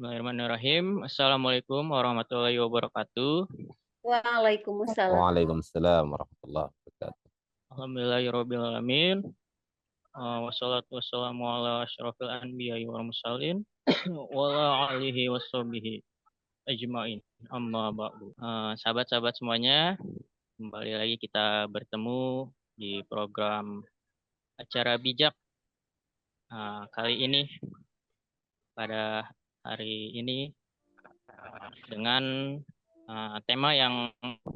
Bismillahirrahmanirrahim. Assalamualaikum warahmatullahi wabarakatuh. Waalaikumsalam. Waalaikumsalam warahmatullahi wabarakatuh. Alhamdulillahirabbil alamin. Wassalatu wassalamu ala asyrofil anbiya'i wal mursalin wa ala alihi washabihi ajmain. Amma ba'du. Sahabat-sahabat semuanya, kembali lagi kita bertemu di program acara bijak. Kali ini pada hari ini dengan tema yang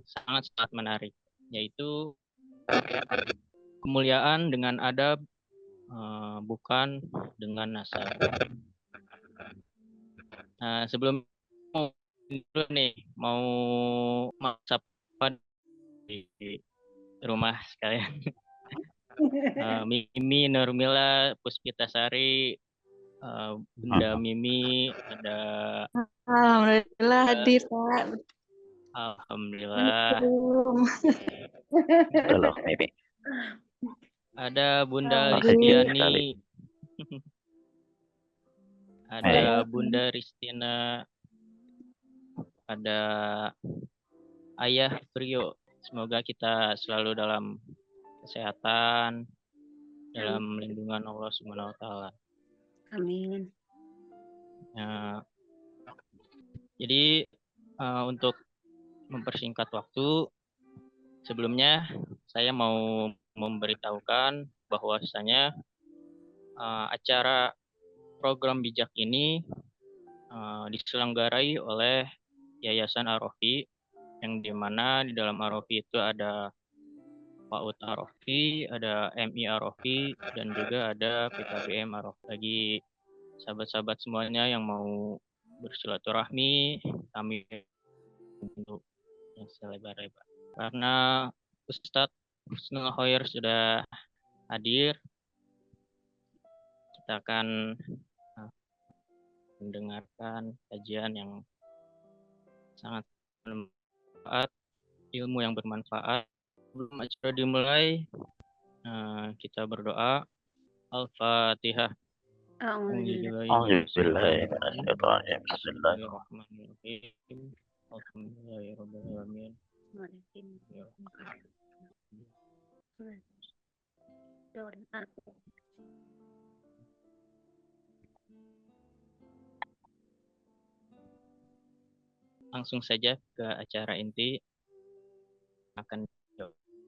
sangat menarik, yaitu kemuliaan dengan adab, bukan dengan nasab. Sebelum dulu nih mau sapa di rumah sekalian. Mimi Nurmila Puspitasari, Bunda Mimi, ada Alhamdulillah hadir, Pak. Alhamdulillah. Halo, Mimi. Ada Bunda Hadir. Listiani. Ada Bunda Ristina. Ada Ayah Prio. Semoga kita selalu dalam kesehatan, dalam lindungan Allah Subhanahu wa taala. Amin. Jadi untuk mempersingkat waktu, sebelumnya saya mau memberitahukan bahwasanya acara program bijak ini diselenggarai oleh Yayasan Ar-Rafi, yang dimana di dalam Ar-Rafi itu ada PAUD Ar-Rafi, ada MI Ar-Rafi, dan juga ada PKBM Ar-Rafi. Bagi sahabat-sahabat semuanya yang mau bersilaturahmi, kami untuk yang selebar-lebar. Karena Ustadz Husnul Khoir sudah hadir, kita akan mendengarkan kajian yang sangat bermanfaat, ilmu yang bermanfaat. Sebelum acara dimulai, kita berdoa. Al-Fatihah. Bismillahirrahmanirrahim. Alhamdulillahirrahmanirrahim. Langsung saja ke acara inti akan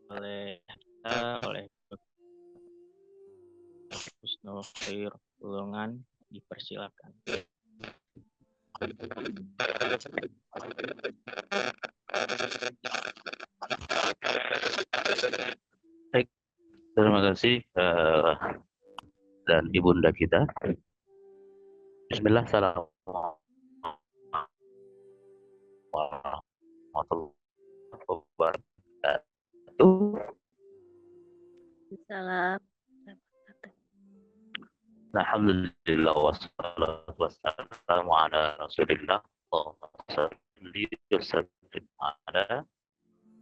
oleh kita, oleh Husnul Khoir Tulungan, dipersilakan. Baik, terima kasih dan ibunda kita. Bismillah, assalamualaikum warahmatullahi wabarakatuh. Salam. Alhamdulillah wassalatu wassalamu ala Rasulillah. Allahumma shalli wa sallim ala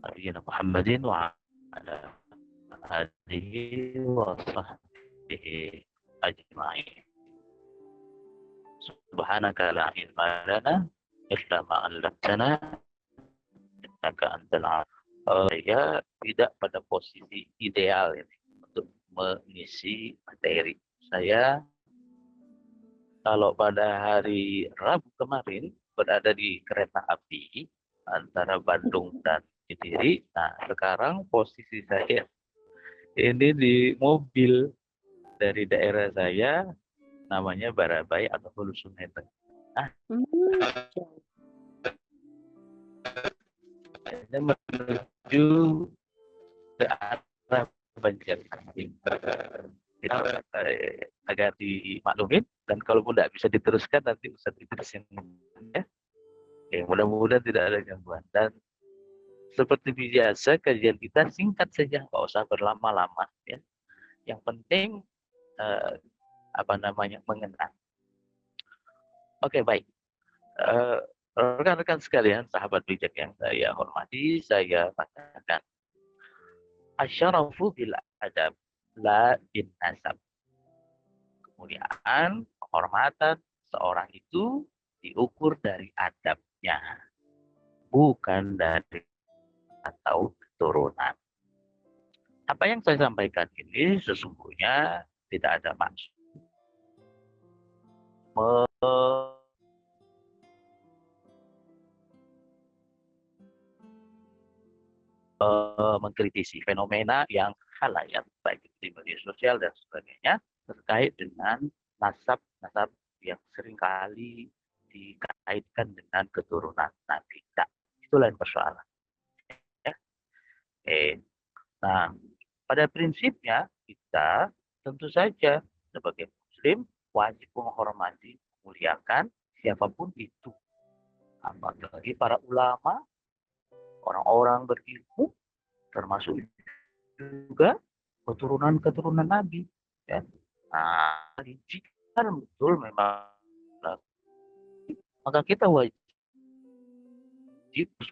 nabiyyina Muhammadin wa ala alihi wa sahbihi ajma'in. Subhanaka la ilma lana illa ma 'allamtana innaka antal alim. Saya tidak pada posisi ideal ini untuk mengisi materi. Saya kalau pada hari Rabu kemarin berada di kereta api antara Bandung dan Kediri. Nah, sekarang posisi saya ini di mobil dari daerah saya, namanya Barabai atau Hulu Sungai Tengah. Saya menuju ke arah Banjarmasin. Agar dimaklumin, dan kalaupun tidak bisa diteruskan nanti Ustadz Idris yang ya. Oke, mudah-mudahan tidak ada gangguan. Dan seperti biasa kajian kita singkat saja, nggak usah berlama-lama ya. Yang penting mengenal. Oke, baik. Rekan-rekan sekalian, sahabat bijak yang saya hormati, saya katakan asyarafu bil adab la bin nasab. Kemuliaan, kehormatan seorang itu diukur dari adabnya, bukan dari atau keturunan. Apa yang saya sampaikan ini sesungguhnya tidak ada maksud mengkritisi fenomena yang halayak baik di media sosial dan sebagainya terkait dengan nasab-nasab yang seringkali dikaitkan dengan keturunan Nabi. Nah, itu lain persoalan. Ya. Nah, pada prinsipnya kita tentu saja sebagai Muslim wajib menghormati, memuliakan siapapun itu. Apalagi para ulama, orang-orang berilmu, termasuk juga keturunan-keturunan Nabi. Ya. Nah, jika betul memang, maka kita wajib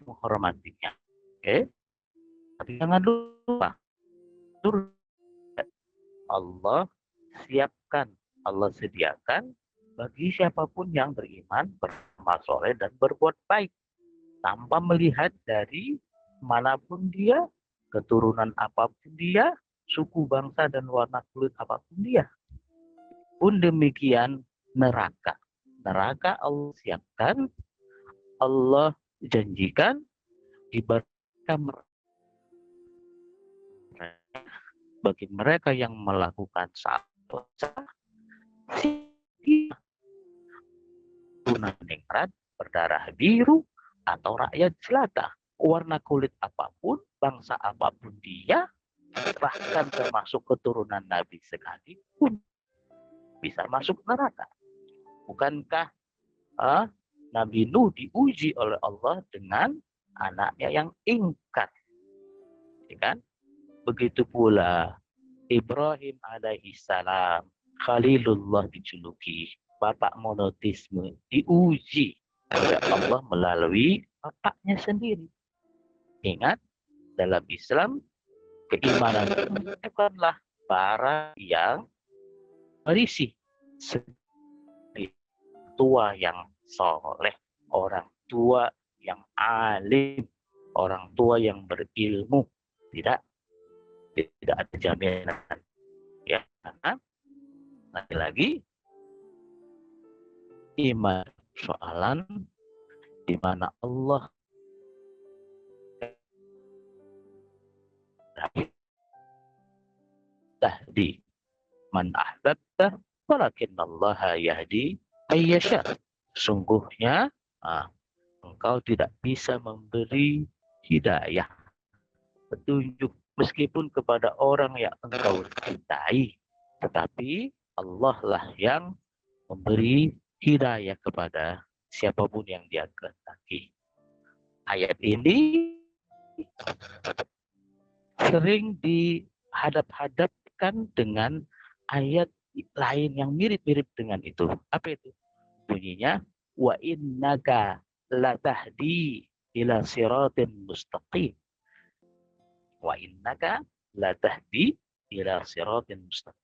menghormatinya. Oke? Tapi jangan lupa, Allah siapkan, Allah sediakan bagi siapapun yang beriman, beramal soleh dan berbuat baik tanpa melihat dari manapun dia, keturunan apapun dia, suku bangsa dan warna kulit apapun dia. Pun demikian neraka. Neraka Allah siapkan, Allah janjikan ibaratkan bagi mereka yang melakukan dosa, kuningrat, berdarah biru, atau rakyat jelata, warna kulit apapun, bangsa apapun dia, bahkan termasuk keturunan Nabi sekalipun bisa masuk neraka. Bukankah Nabi Nuh diuji oleh Allah dengan anaknya yang ingkar, ya kan? Begitu pula Ibrahim alaihissalam, Khalilullah dijuluki, bapak monoteisme, diuji oleh Allah melalui bapaknya sendiri. Ingat, dalam Islam, keimanan bukanlah para yang berisi tua yang soleh, orang tua yang alim, orang tua yang berilmu. Tidak ada jaminan, ya, karena lagi-lagi iman soalan di mana Allah tahdi man ahbabta walakin Allah yahdi ayyasha. Sungguhnya engkau tidak bisa memberi hidayah, petunjuk, meskipun kepada orang yang engkau cintai, tetapi Allah lah yang memberi hidayah kepada siapapun yang dia kehendaki. Ayat ini sering dihadap-hadapkan dengan ayat lain yang mirip-mirip dengan itu. Apa itu? Bunyinya, wa innaka latahdi ila siratin mustaqim. Wa innaka latahdi ila siratin mustaqim.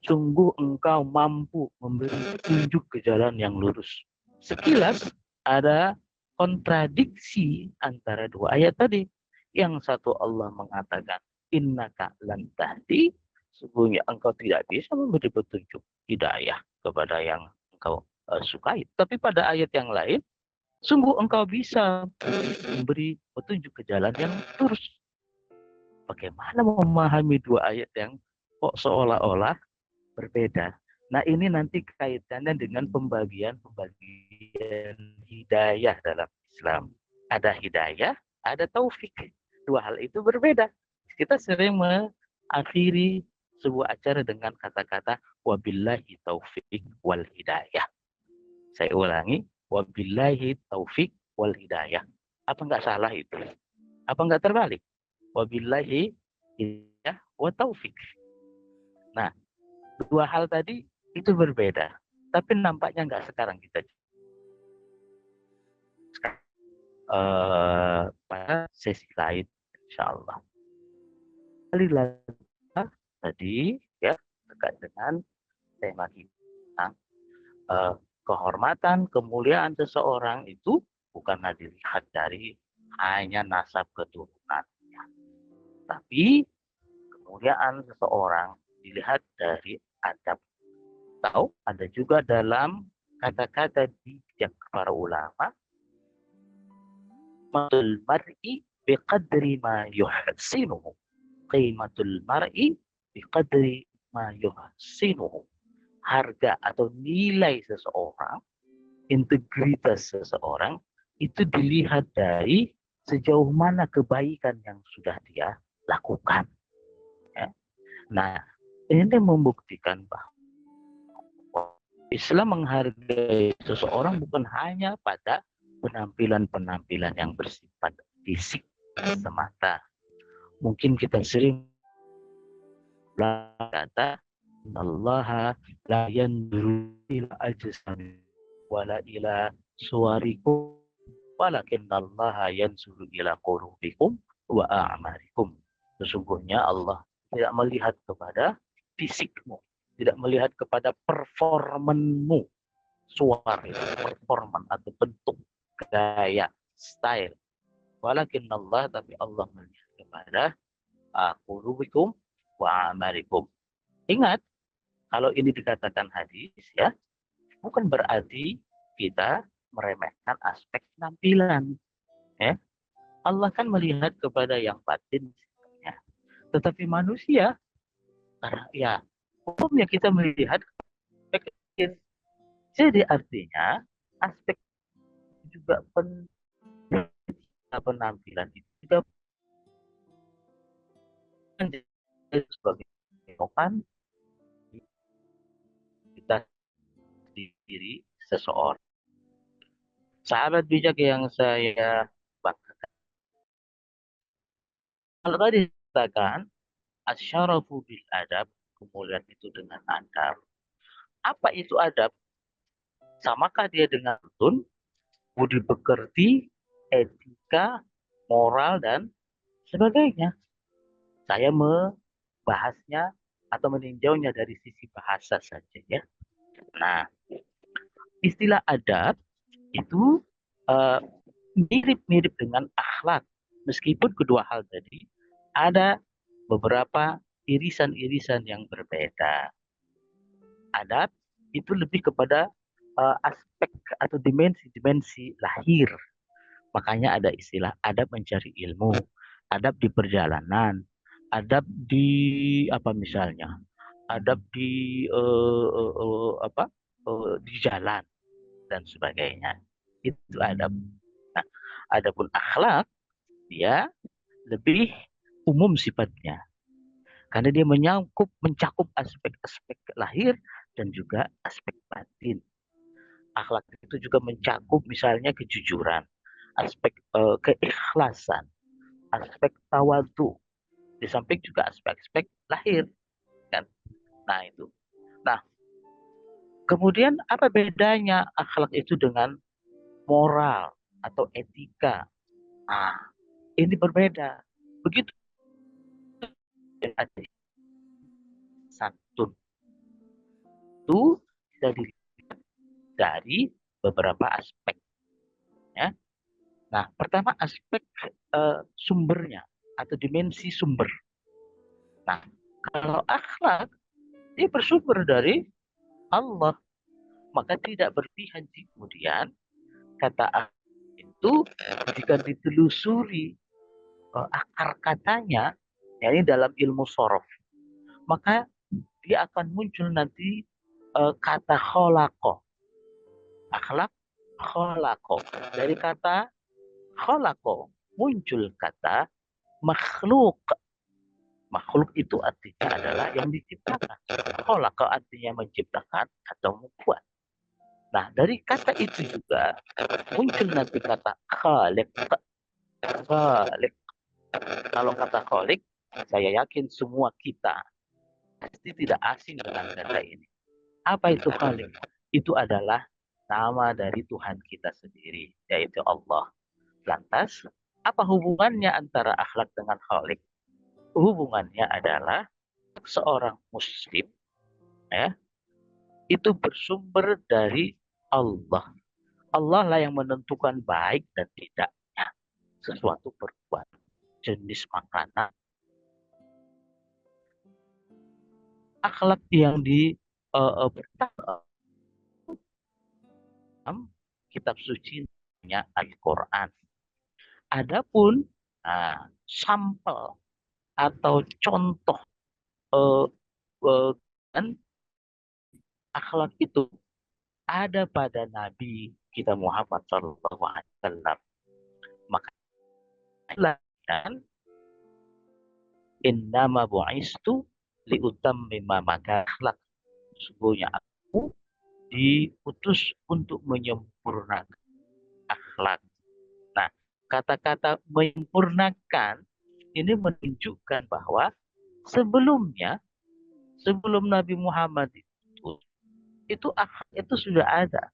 Sungguh engkau mampu memberi petunjuk ke jalan yang lurus. Sekilas ada kontradiksi antara dua ayat tadi. Yang satu Allah mengatakan, innaka lan tahdi, sesungguhnya engkau tidak bisa memberi petunjuk hidayah kepada yang engkau sukai. Tapi pada ayat yang lain, sungguh engkau bisa memberi petunjuk ke jalan yang lurus. Bagaimana memahami dua ayat yang kok seolah-olah berbeda? Nah, ini nanti kaitannya dengan pembagian hidayah dalam Islam. Ada hidayah, ada taufik. Dua hal itu berbeda. Kita sering mengakhiri sebuah acara dengan kata-kata wabillahi taufik wal hidayah. Saya ulangi, wabillahi taufik wal hidayah. Apa enggak salah itu? Apa enggak terbalik? Wabillahi hidayah wa taufik. Nah, dua hal tadi itu berbeda, tapi nampaknya enggak sekarang kita. Pada sesi lain, insyaallah. Kali lagi tadi ya terkait dengan tema kita kehormatan, kemuliaan seseorang itu bukanlah dilihat dari hanya nasab keturunannya, tapi kemuliaan seseorang dilihat dari adab. Tahu ada juga dalam kata-kata bijak para ulama, qimatul mar'i biqadri ma yuhsinuhu. Qimatul mar'i biqadri ma yuhsinuhu. Harga atau nilai seseorang, integritas seseorang itu dilihat dari sejauh mana kebaikan yang sudah dia lakukan. Ya. Nah, ini membuktikan bahwa Islam menghargai seseorang bukan hanya pada penampilan-penampilan yang bersifat fisik semata. Mungkin kita sering kata Allah la yanzuru ila ajsamikum wala ila suwarikum walakin Allah yanzuru ila qulubikum wa a'marikum. Sesungguhnya Allah tidak melihat kepada fisikmu, tidak melihat kepada performanmu, suara, performan atau bentuk, gaya, style. Walakin Allah, tapi Allah melihat kepada qulubikum wa a'marikum. Ingat, kalau ini dikatakan hadis, ya, bukan berarti kita meremehkan aspek penampilan. Ya. Allah kan melihat kepada yang batin, ya. Tetapi manusia, ya, umumnya kita melihat aspek. Jadi artinya aspek juga penampilan itu juga menjadi sebagai kan kita diri seseorang. Sahabat bijak yang saya banggakan. Kalau tadi dikatakan asyarafu bil adab, kemuliaan itu dengan adab. Apa itu adab? Samakah dia dengan tun, budi pekerti, etika, moral, dan sebagainya? Saya membahasnya atau meninjaunya dari sisi bahasa saja, ya. Nah, istilah adab itu mirip-mirip dengan akhlak. Meskipun kedua hal tadi ada beberapa irisan-irisan yang berbeda. Adab itu lebih kepada aspek atau dimensi-dimensi lahir. Makanya ada istilah adab mencari ilmu, adab di perjalanan, adab di apa misalnya, adab di di jalan dan sebagainya. Itu adab. Nah, adapun akhlak dia lebih umum sifatnya. Karena dia mencakup aspek-aspek lahir dan juga aspek batin. Akhlak itu juga mencakup misalnya kejujuran, aspek keikhlasan, aspek tawadu, di samping juga aspek-aspek lahir, kan? Nah itu. Nah, kemudian apa bedanya akhlak itu dengan moral atau etika? Nah, ini berbeda. Begitu santun itu bisa dilihat dari beberapa aspek, ya. Nah, pertama aspek sumbernya atau dimensi sumber. Nah, kalau akhlak dia bersumber dari Allah, maka tidak berpihak kemudian kata akhlak itu jika ditelusuri akar katanya, yakni dalam ilmu sorof, maka dia akan muncul nanti kata kholako. Akhlak kholako. Dari kata kholako muncul kata makhluk. Makhluk itu artinya adalah yang diciptakan. Kholako artinya menciptakan atau membuat. Nah, dari kata itu juga muncul nanti kata khalik. Khalik. Kalau kata khalik, saya yakin semua kita pasti tidak asing dengan kata ini. Apa itu khalik? Itu adalah nama dari Tuhan kita sendiri, yaitu Allah. Lantas, apa hubungannya antara akhlak dengan khalik? Hubungannya adalah seorang muslim, ya, itu bersumber dari Allah. Allah lah yang menentukan baik dan tidaknya sesuatu perbuatan, jenis makanan, akhlak yang dalam kitab suci nya Al-Quran. Adapun sampel atau contoh dan akhlak itu ada pada Nabi kita Muhammad Sallallahu Alaihi Wasallam. Maka dan innama bu'istu liutammima akhlak. Sesungguhnya aku diutus untuk menyempurnakan akhlak. Nah, kata-kata menyempurnakan ini menunjukkan bahwa sebelum Nabi Muhammad itu akhlak itu sudah ada.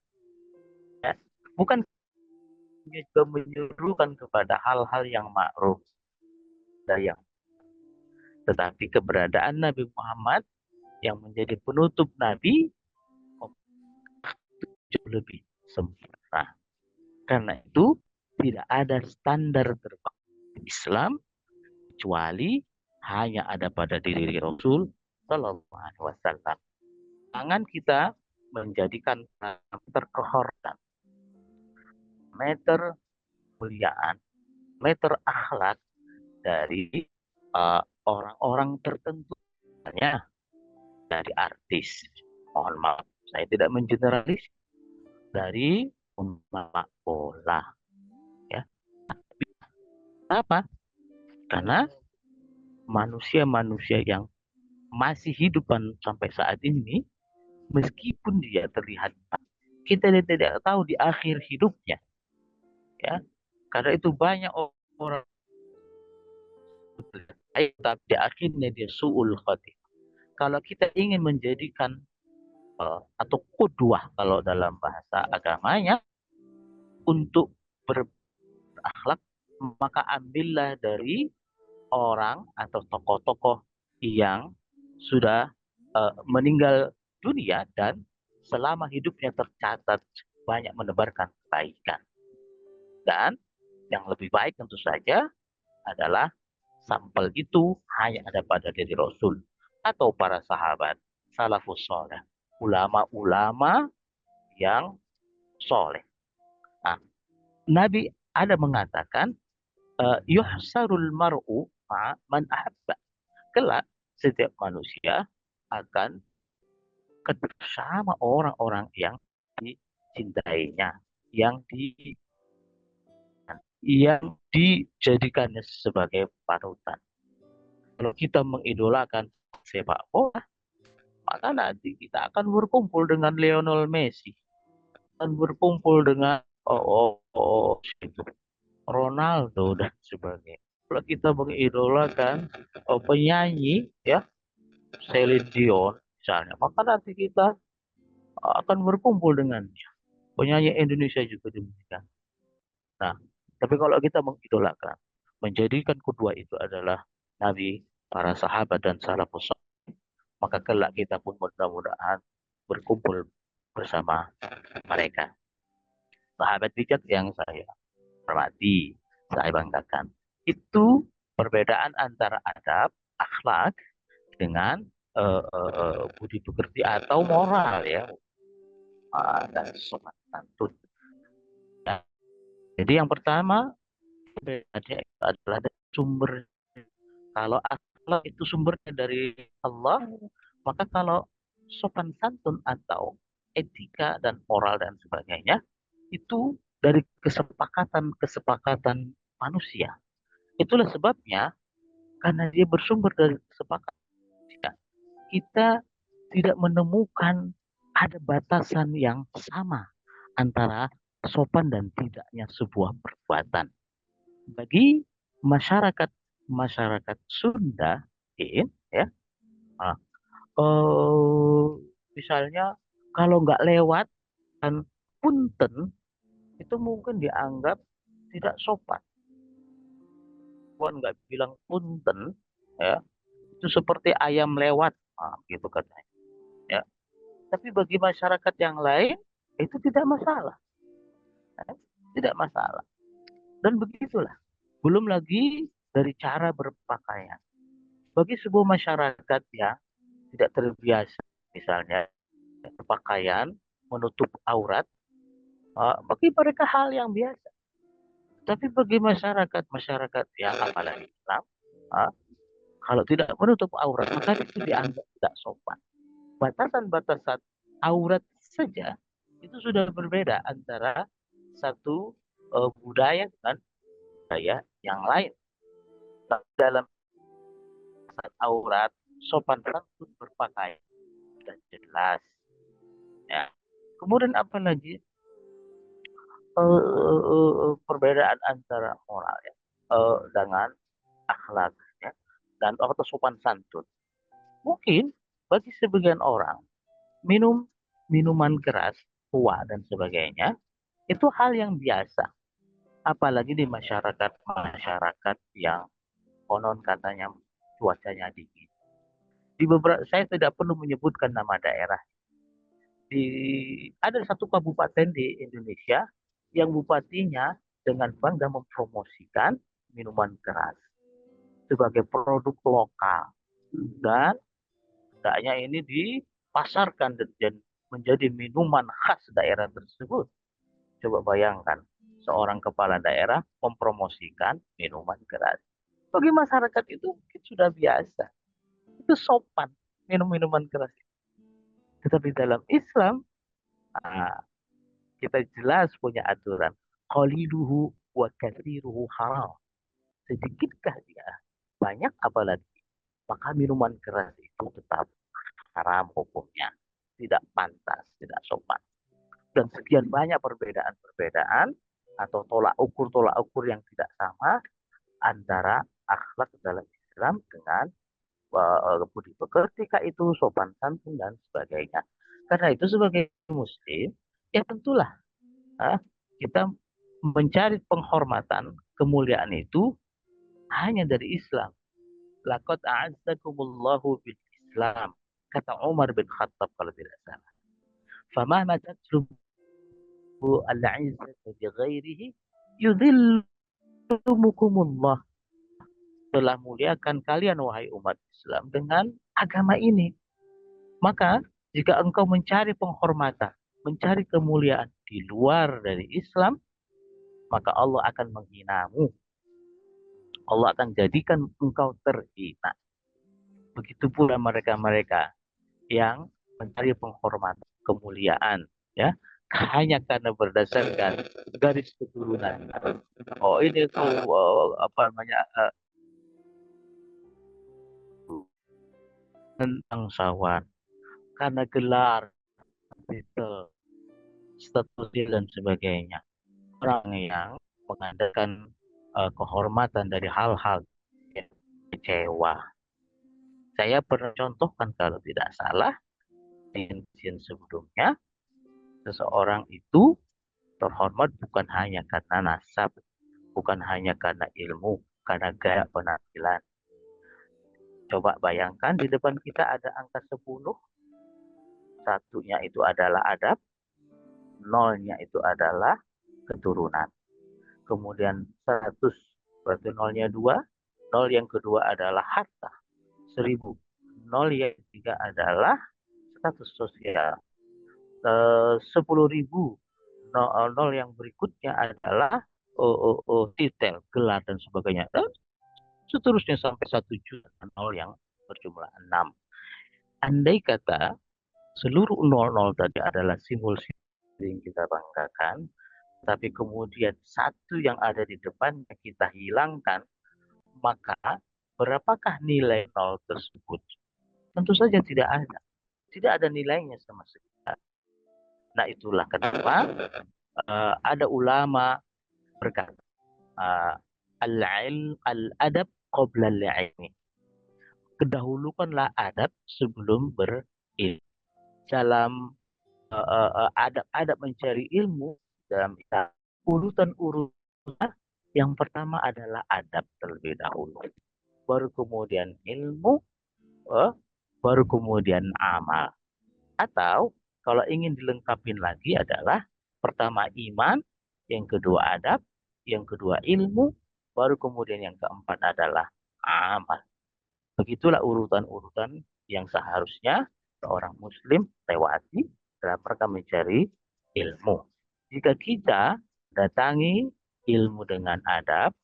Ya. Bukan juga menyuruhkan kepada hal-hal yang ma'ruf dan tetapi keberadaan Nabi Muhammad yang menjadi penutup Nabi jauh lebih sempurna. Karena itu tidak ada standar terbaik Islam kecuali hanya ada pada diri Rasul Sallallahu Alaihi Wasallam. Jangan kita menjadikan meter kehormatan, meter kemuliaan, meter akhlak dari orang-orang tertentu, hanya dari artis. Mohon maaf, saya tidak mengeneralis, dari pemain bola, ya. Apa? Karena manusia-manusia yang masih hidupan sampai saat ini, meskipun dia terlihat, kita tidak tahu di akhir hidupnya, ya. Karena itu banyak orang tapi di akhirnya dia su'ul khatimah. Kalau kita ingin menjadikan atau qudwah kalau dalam bahasa agamanya untuk berakhlak, maka ambillah dari orang atau tokoh-tokoh yang sudah meninggal dunia dan selama hidupnya tercatat banyak menebarkan kebaikan. Dan yang lebih baik tentu saja adalah sampel itu hanya ada pada diri Rasul atau para sahabat salafus soleh, ulama-ulama yang soleh. Nah, Nabi ada mengatakan yuhsarul mar'u man ahabba. Kelak setiap manusia akan bersama orang-orang yang dicintainya, yang dijadikannya sebagai panutan. Kalau kita mengidolakan sepak bola, maka nanti kita akan berkumpul dengan Lionel Messi, akan berkumpul dengan Ronaldo dan sebagainya. Kalau kita mengidolakan penyanyi, ya, Celine Dion misalnya, maka nanti kita akan berkumpul dengannya. Penyanyi Indonesia juga demikian. Nah, tapi kalau kita mengidolakan, menjadikan kedua itu adalah Nabi, para sahabat dan salafus saleh, maka kelak kita pun mudah-mudahan berkumpul bersama mereka. Sahabat bijak yang saya hormati, saya banggakan, itu perbedaan antara adab, akhlak dengan budi pekerti atau moral, ya, dan sopan santun. Nah, jadi yang pertama adalah sumber. Kalau akhlak itu sumbernya dari Allah, maka kalau sopan santun atau etika dan moral dan sebagainya itu dari kesepakatan manusia. Itulah sebabnya karena dia bersumber dari kesepakatan, kita tidak menemukan ada batasan yang sama antara sopan dan tidaknya sebuah perbuatan. Bagi masyarakat Sunda, ya, misalnya kalau nggak lewat dan punten itu mungkin dianggap tidak sopan. Puan nggak bilang punten, ya, itu seperti ayam lewat, gitu katanya. Ya. Tapi bagi masyarakat yang lain, itu tidak masalah. Tidak masalah. Dan begitulah. Belum lagi dari cara berpakaian. Bagi sebuah masyarakat yang tidak terbiasa, misalnya berpakaian menutup aurat, bagi mereka hal yang biasa. Tapi bagi masyarakat yang apalagi Islam, kalau tidak menutup aurat, maka itu dianggap tidak sopan. Batasan-batasan aurat saja itu sudah berbeda antara satu budaya dengan budaya yang lain. Dalam aurat, sopan santun berpakaian sudah jelas. Ya. Kemudian apa lagi? Perbedaan antara moral ya, dengan akhlak ya, dan atau sopan santun. Mungkin bagi sebagian orang minum minuman keras, tua dan sebagainya itu hal yang biasa. Apalagi di masyarakat yang konon katanya cuacanya dingin. Di beberapa, saya tidak perlu menyebutkan nama daerah. Ada satu kabupaten di Indonesia yang bupatinya dengan bangga mempromosikan minuman keras sebagai produk lokal, dan hendaknya ini dipasarkan dan menjadi minuman khas daerah tersebut. Coba bayangkan seorang kepala daerah mempromosikan minuman keras. Bagi masyarakat itu mungkin sudah biasa, itu sopan minum minuman keras. Tetapi dalam Islam, kita jelas punya aturan. Qaliluhu wa katsiruhu haram. Sedikitlah dia, banyak apalagi, maka minuman keras itu tetap haram hukumnya. Tidak pantas, tidak sopan. Dan sekian banyak perbedaan-perbedaan atau tolak ukur yang tidak sama antara akhlak dalam Islam dengan budi pekerti, itu sopan santun dan sebagainya. Karena itu sebagai muslim, ya tentulah kita mencari penghormatan, kemuliaan itu hanya dari Islam. Laqad a'azzakumullahu bil Islam, kata Umar bin Khattab kalau tidak salah. Famahma tatlubu al-'izzata bi ghairihi yudhillumukumullah. Telah muliakan kalian wahai umat Islam dengan agama ini. Maka jika engkau mencari penghormatan, mencari kemuliaan di luar dari Islam, maka Allah akan menghinamu. Allah akan jadikan engkau terhina. Begitu pula mereka-mereka yang mencari penghormatan, kemuliaan, ya, hanya karena berdasarkan garis keturunan. Oh ini tuh apa namanya bangsawan, karena gelar, titel, status dan sebagainya. Orang yang mengadakan kehormatan dari hal-hal yang kecewa. Saya pernah contohkan kalau tidak salah di sebelumnya, seseorang itu terhormat bukan hanya karena nasab, bukan hanya karena ilmu, karena gaya penampilan. Coba bayangkan di depan kita ada angka 10, satunya itu adalah adab, nolnya itu adalah keturunan. Kemudian 100 berarti nolnya 2, nol yang kedua adalah harta 1000, nol yang ketiga adalah status sosial 10.000, nol yang berikutnya adalah titel, gelar dan sebagainya, dan seterusnya sampai 1.000.000 nol yang berjumlah 6. Andai kata seluruh nol-nol tadi adalah simbol-simbol yang kita banggakan, tapi kemudian satu yang ada di depannya kita hilangkan, maka berapakah nilai nol tersebut? Tentu saja tidak ada. Tidak ada nilainya sama sekali. Nah itulah kenapa ada ulama berkata, al-adab qabla al-ilmi. Kedahulukanlah adab sebelum berilmu. Dalam adab mencari ilmu, dalam urutan yang pertama adalah adab terlebih dahulu, baru kemudian ilmu, baru kemudian amal. Atau Kalau ingin dilengkapin lagi adalah pertama iman, yang kedua adab, yang kedua ilmu, baru kemudian yang keempat adalah amal. Begitulah urutan-urutan yang seharusnya seorang muslim lewati dalam rangka mencari ilmu. Jika kita datangi ilmu dengan adab,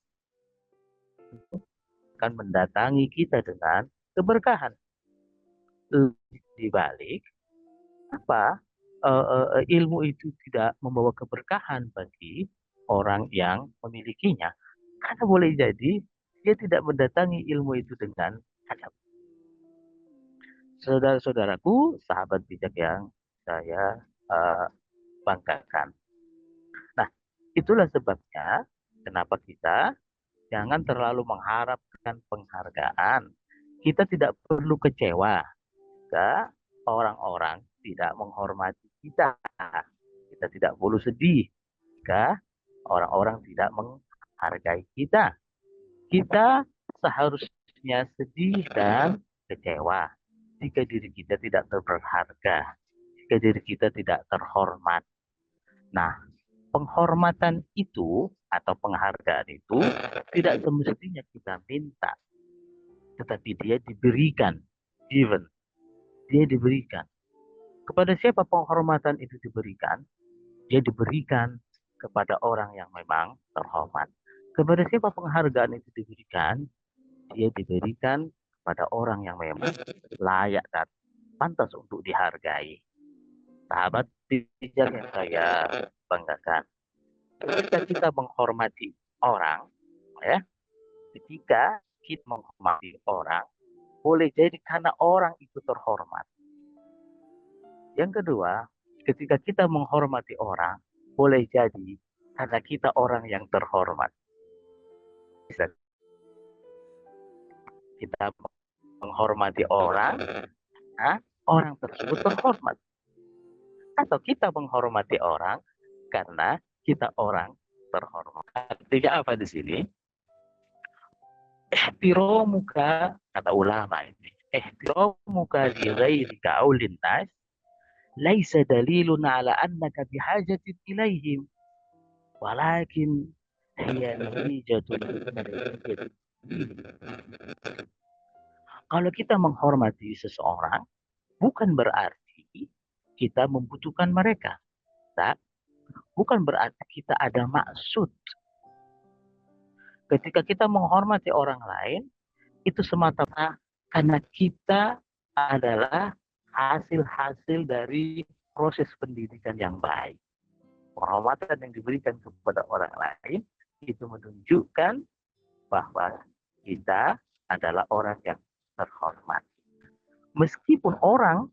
akan mendatangi kita dengan keberkahan. Di balik apa ilmu itu tidak membawa keberkahan bagi orang yang memilikinya, karena boleh jadi dia tidak mendatangi ilmu itu dengan adab. Saudara-saudaraku, sahabat bijak yang saya banggakan. Nah, itulah sebabnya kenapa kita jangan terlalu mengharapkan penghargaan. Kita tidak perlu kecewa jika orang-orang tidak menghormati kita. Kita tidak perlu sedih jika orang-orang tidak menghargai kita. Kita seharusnya sedih dan kecewa jika diri kita tidak berharga, jika diri kita tidak terhormat. Nah, penghormatan itu atau penghargaan itu tidak semestinya kita minta, tetapi dia diberikan, given. Dia diberikan. Kepada siapa penghormatan itu diberikan? Dia diberikan kepada orang yang memang terhormat. Kepada siapa penghargaan itu diberikan? Dia diberikan kepada orang yang memang layak dan pantas untuk dihargai. Sahabat bijak yang saya banggakan. Ketika kita menghormati orang, ya, ketika kita menghormati orang, boleh jadi karena orang itu terhormat. Yang kedua, ketika kita menghormati orang, boleh jadi karena kita orang yang terhormat. Bisa kita menghormati orang, orang tersebut terhormat. Atau kita menghormati orang karena kita orang terhormat. Artinya apa di sini? Ihtiramuka, kata ulama ini, ihtiramuka li ghairika aw linnas laisa dalilun ala annaka bihajatin ilaihim walakin hiya natijatun. Kalau kita menghormati seseorang bukan berarti kita membutuhkan mereka. Tak? Bukan berarti kita ada maksud. Ketika kita menghormati orang lain, itu semata-mata karena kita adalah hasil-hasil dari proses pendidikan yang baik. Penghormatan yang diberikan kepada orang lain itu menunjukkan bahwa kita adalah orang yang terhormat. Meskipun orang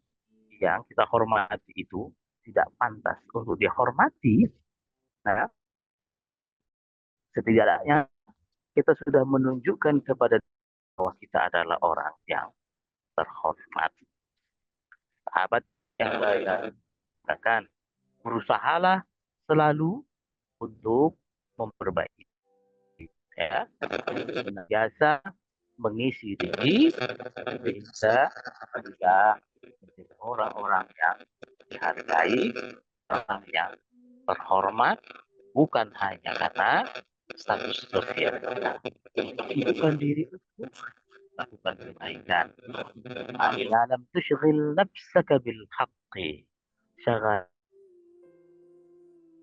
yang kita hormati itu tidak pantas untuk dihormati, nah, setidaknya kita sudah menunjukkan kepada bahwa kita adalah orang yang terhormat. Sahabat yang saya katakan, berusahalah selalu untuk memperbaiki. Ya, biasa mengisi diri sehingga kita menjadi orang-orang yang dihargai, orang yang terhormat, bukan hanya karena status sosial kita. Bukan diri itu, lakukan kebaikan. Ila lam tushghil nafsaka bil haqqi. Jangan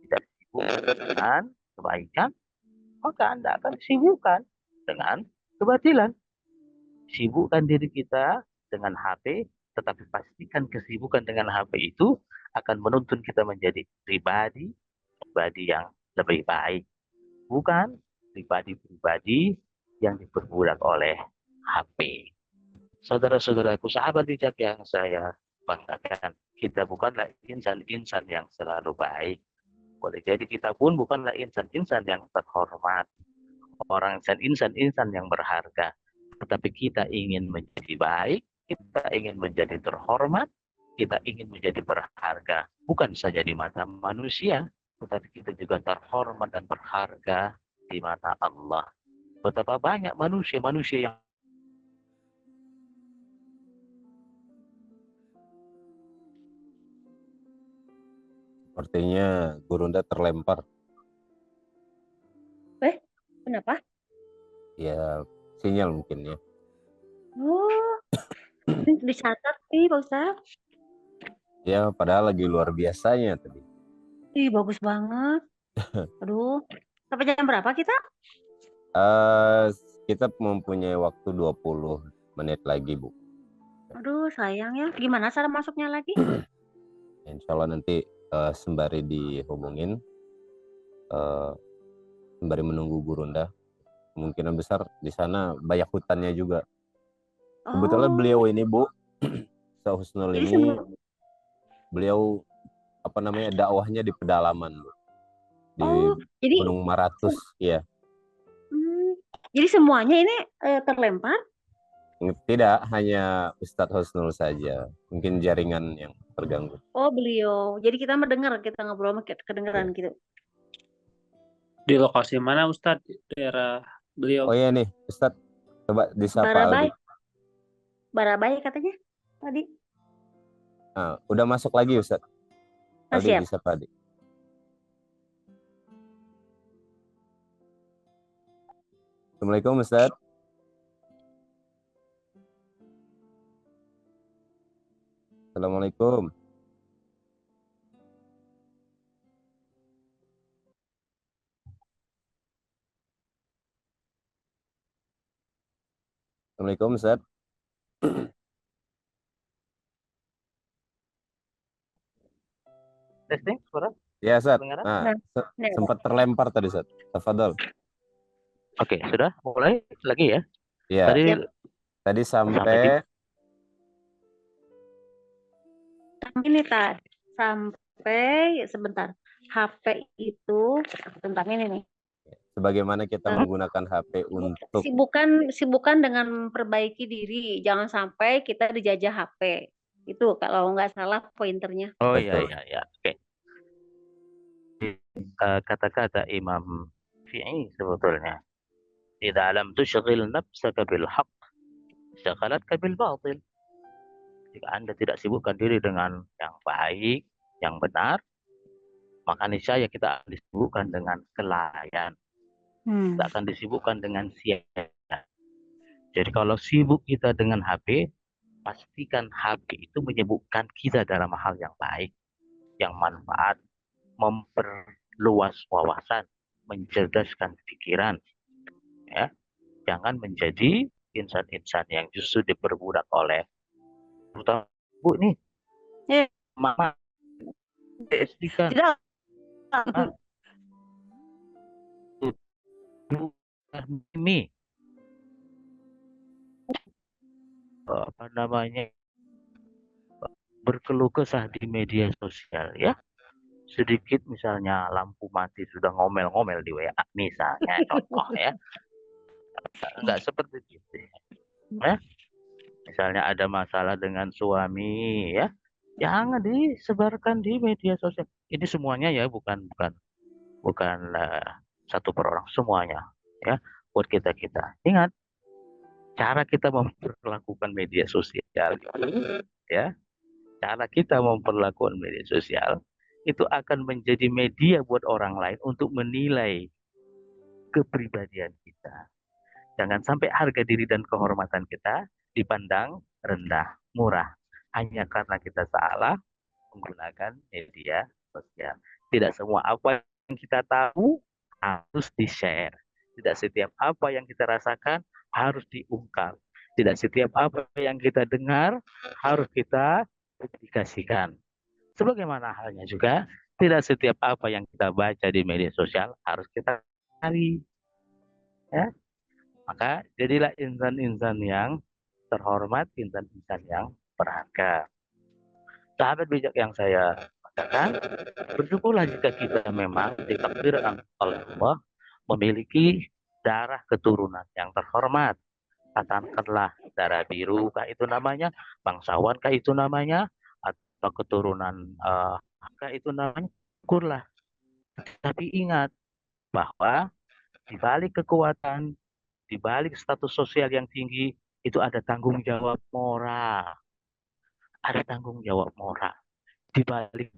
tidak sibuk dengan kebaikan, maka Anda akan sibukkan dengan kebatilan. Sibukkan diri kita dengan HP, tetapi pastikan kesibukan dengan HP itu akan menuntun kita menjadi pribadi yang lebih baik. Bukan pribadi-pribadi yang diperbudak oleh HP. Saudara-saudaraku, sahabat bijak yang saya banggakan, kita bukanlah insan-insan yang selalu baik. Boleh jadi kita pun bukanlah insan-insan yang terhormat. Orang insan-insan yang berharga. Tetapi kita ingin menjadi baik, kita ingin menjadi terhormat, kita ingin menjadi berharga. Bukan saja di mata manusia, tetapi kita juga terhormat dan berharga di mata Allah. Betapa banyak manusia-manusia yang Sepertinya Gurunda terlempar. Kenapa? Ya, sinyal mungkin ya. Oh, ini dicatat nih, Pak Ustadz. Ya, padahal lagi luar biasanya tadi. Ih, bagus banget. Aduh, sampai jam berapa kita? Eh, kita mempunyai waktu 20 menit lagi, Bu. Aduh, sayang ya. Gimana cara masuknya lagi? Insya Allah nanti sembari dihubungin, sembari menunggu Gurunda. Kemungkinan besar di sana banyak hutannya juga. Kebetulan Oh, beliau ini, Bu, Sahusnul jadi ini, beliau dakwahnya di pedalaman, Bu. Di jadi Gunung Maratus, ya. jadi semuanya ini terlempar? Tidak hanya Ustadz Husnul saja, mungkin jaringan yang terganggu. Oh, beliau. Jadi kita mendengar, kita ngobrol kedengeran gitu. Di lokasi mana Ustadz? Daerah beliau. Oh iya nih, Ustadz, coba disapa Barabai. Aldi. Barabai katanya tadi. Nah, udah masuk lagi Ustadz. Aldi Siap. disapa Aldi. Assalamualaikum Ustadz. Assalamualaikum. Assalamualaikum Ustadz. Testing, suara? Ya Ustadz. Kedengaran? Nah, Nah, sempat terlempar tadi Ustadz. Tafadhol. Oke, sudah mulai lagi ya. Ya, tadi sampai ini sampai sebentar. HP itu tentang ini nih. sebagaimana kita menggunakan HP untuk Sibukan dengan perbaiki diri. Jangan sampai kita dijajah HP. Itu kalau nggak salah pointernya. Oh Betul. iya. Oke. Kata-kata Imam Syafi'i sebetulnya. Idza lam tushghil nafsaka bil haqq, syagalatka bil batil. Jika Anda tidak sibukkan diri dengan yang baik, yang benar, maka niscaya kita akan disibukkan dengan kelalaian. Kita akan disibukkan dengan sia-sia. Jadi kalau sibuk kita dengan HP, pastikan HP itu menyibukkan kita dalam hal yang baik, yang manfaat, memperluas wawasan, mencerdaskan pikiran. Ya, jangan menjadi insan-insan yang justru diperbudak oleh terutama Bu nih, mama PSD kan, Tidak. ini apa namanya, berkeluh kesah di media sosial ya. Sedikit misalnya lampu mati sudah ngomel-ngomel di WA misalnya, contoh ya. Enggak seperti itu ya. Misalnya ada masalah dengan suami ya, jangan disebarkan di media sosial. Ini semuanya ya, bukan satu per orang, semuanya ya, buat kita. Ingat, cara kita memperlakukan media sosial ya, cara kita memperlakukan media sosial itu akan menjadi media buat orang lain untuk menilai kepribadian kita. Jangan sampai harga diri dan kehormatan kita dipandang rendah, murah, hanya karena kita salah menggunakan media sosial. Tidak semua apa yang kita tahu harus di-share. Tidak setiap apa yang kita rasakan harus diungkap. Tidak setiap apa yang kita dengar harus kita publikasikan. Sebagaimana halnya juga, tidak setiap apa yang kita baca di media sosial harus kita cari. Ya, maka jadilah insan-insan yang terhormat, insan-insan yang berharga. Sahabat bijak yang saya katakan, bersyukurlah jika kita memang ditakdirkan oleh Allah memiliki darah keturunan yang terhormat. Katakanlah darah biru kah itu namanya, bangsawan kah itu namanya, atau keturunan kah itu namanya, syukurlah. Tapi ingat bahwa di balik kekuatan, di balik status sosial yang tinggi, itu ada tanggung jawab moral. Ada tanggung jawab moral. Di balik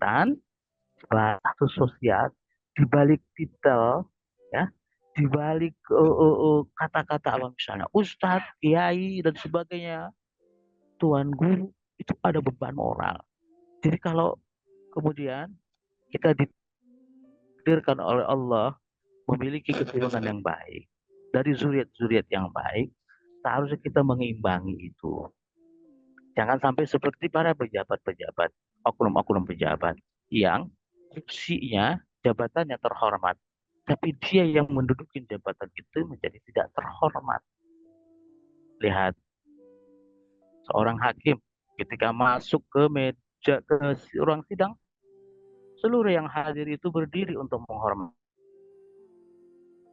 status sosial, di balik titel, ya, di balik kata-kata apa misalnya ustadz, kiai dan sebagainya, tuan guru, itu ada beban moral. Jadi kalau kemudian kita ditakdirkan oleh Allah memiliki keturunan yang baik dari zuriat-zuriat yang baik, seharusnya kita mengimbangi itu. Jangan sampai seperti para pejabat-pejabat, oknum-oknum pejabat yang kursinya, jabatannya terhormat, tapi dia yang menduduki jabatan itu menjadi tidak terhormat. Lihat, seorang hakim ketika masuk ke meja, ke ruang sidang, seluruh yang hadir itu berdiri untuk menghormati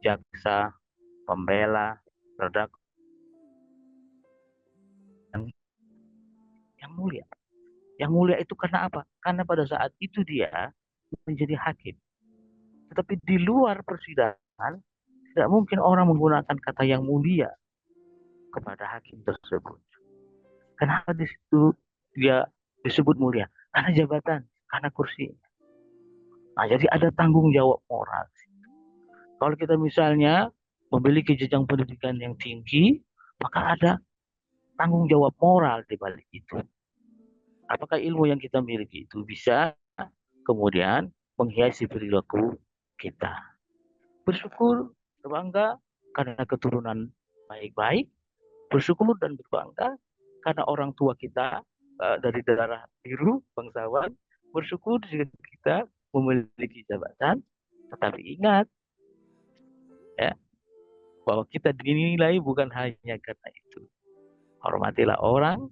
jaksa, pembela, terdakwa yang mulia. Yang mulia itu karena apa? Karena pada saat itu dia menjadi hakim. Tetapi di luar persidangan, tidak mungkin orang menggunakan kata yang mulia kepada hakim tersebut. Kenapa di situ dia disebut mulia? Karena jabatan, karena kursi. Nah, jadi ada tanggung jawab moral. Kalau kita misalnya memiliki jenjang pendidikan yang tinggi, maka ada tanggung jawab moral di balik itu. Apakah ilmu yang kita miliki itu bisa kemudian menghiasi perilaku kita? Bersyukur, berbangga karena keturunan baik-baik, bersyukur dan berbangga karena orang tua kita dari darah biru, bangsawan, bersyukur jika kita memiliki jabatan, tetapi ingat ya bahwa kita dinilai bukan hanya karena itu. Hormatilah orang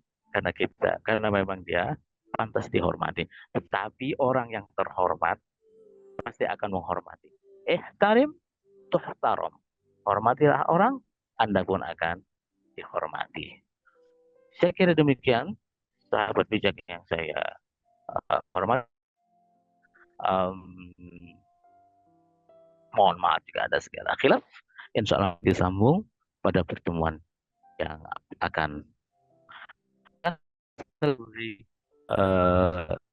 karena memang dia pantas dihormati. Tetapi orang yang terhormat pasti akan menghormati. Ihtarim tuhtaram. Hormatilah orang, Anda pun akan dihormati. Saya kira demikian, sahabat bijak yang saya hormati. Mohon maaf jika ada segala khilaf. Insya Allah disambung pada pertemuan yang akan lebih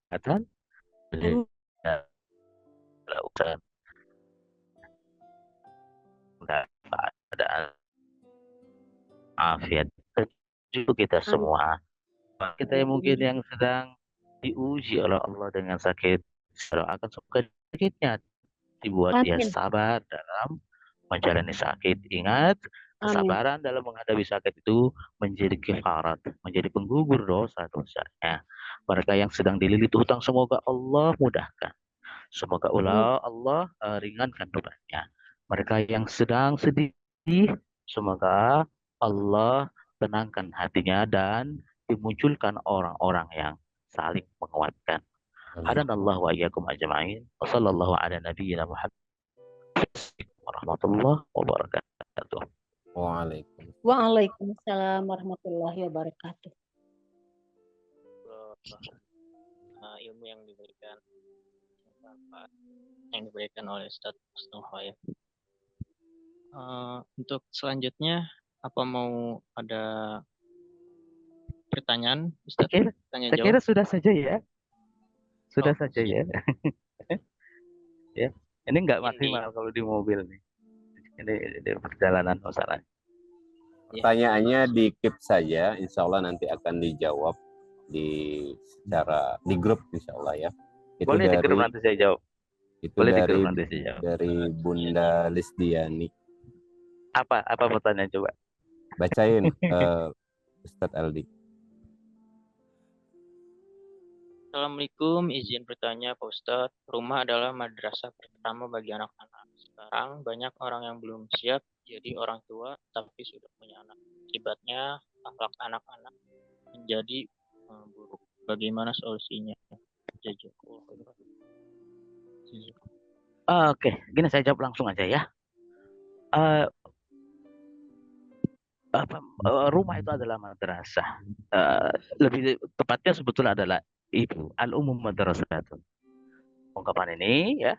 keadaan afiat untuk kita semua. Kita yang mungkin yang sedang diuji oleh Allah dengan sakit, akan sakitnya dibuat dia sabar dalam menjalani sakit. Ingat, kesabaran dalam menghadapi sakit itu menjadi kifarat, menjadi penggugur dosa-dosanya. Mereka yang sedang dililit hutang, semoga Allah mudahkan. Semoga Allah ringankan bebannya. Mereka yang sedang sedih, semoga Allah tenangkan hatinya dan dimunculkan orang-orang yang saling menguatkan. Hadanallahu wa iyyakum ajma'in. Wassallallahu ala nabiyyina Muhammad warahmatullahi wabarakatuh. Waalaikumsalam warahmatullahi wabarakatuh. Ilmu yang diberikan oleh Ustadz Mustafa ya. Untuk selanjutnya apa mau ada pertanyaan Ustadz? Saya kira sudah saja ya. Sudah saja ya. Ya. Ini enggak maksimal kalau di mobil nih. Ini perjalanan masalah. Pertanyaannya di keep saja, insya Allah nanti akan dijawab di grup insya Allah ya. Itu boleh di grup nanti saya jawab. Itu boleh dari Bunda Lisdiani. Apa pertanyaan coba? Bacain Ustadz Aldi. Assalamualaikum, izin bertanya Pak Ustadz. Rumah adalah madrasah pertama bagi anak-anak. Sekarang banyak orang yang belum siap jadi orang tua tapi sudah punya anak. Akibatnya akhlak anak-anak menjadi buruk. Bagaimana solusinya? Oke, gini saya jawab langsung aja ya. Rumah itu adalah madrasah. Lebih tepatnya sebetulnya adalah itu al-umum madrasatun. Ungkapan ini ya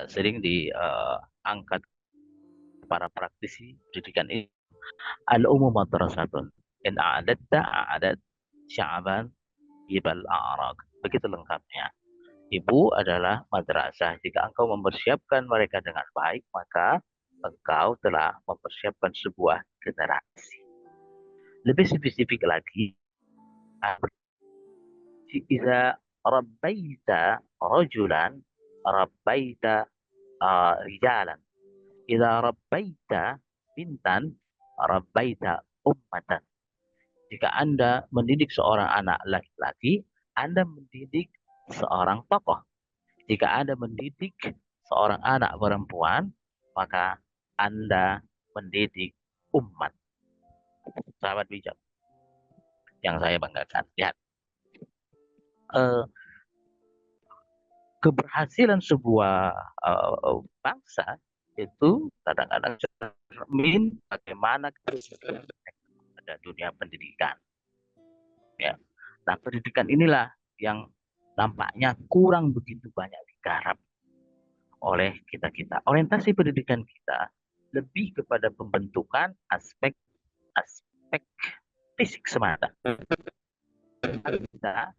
sering diangkat para praktisi pendidikan ini. Al-umum madrasatun. In a'adatta a'adat sya'ban yibal a'raq. Begitu lengkapnya. Ibu adalah madrasah. Jika engkau mempersiapkan mereka dengan baik, maka engkau telah mempersiapkan sebuah generasi. Lebih spesifik lagi, jika rabbaita rajulan, rabbaita rijalan. Jika rabbaita bintan, rabbaita ummatan. Jika Anda mendidik seorang anak laki-laki, Anda mendidik seorang tokoh. Jika Anda mendidik seorang anak perempuan, maka Anda mendidik umat. Sahabat bijak yang saya banggakan. Lihat, keberhasilan sebuah bangsa itu kadang-kadang cermin bagaimana pada dunia pendidikan. Ya. Nah, pendidikan inilah yang nampaknya kurang begitu banyak digarap oleh kita-kita. Orientasi pendidikan kita lebih kepada pembentukan aspek fisik semata. Kita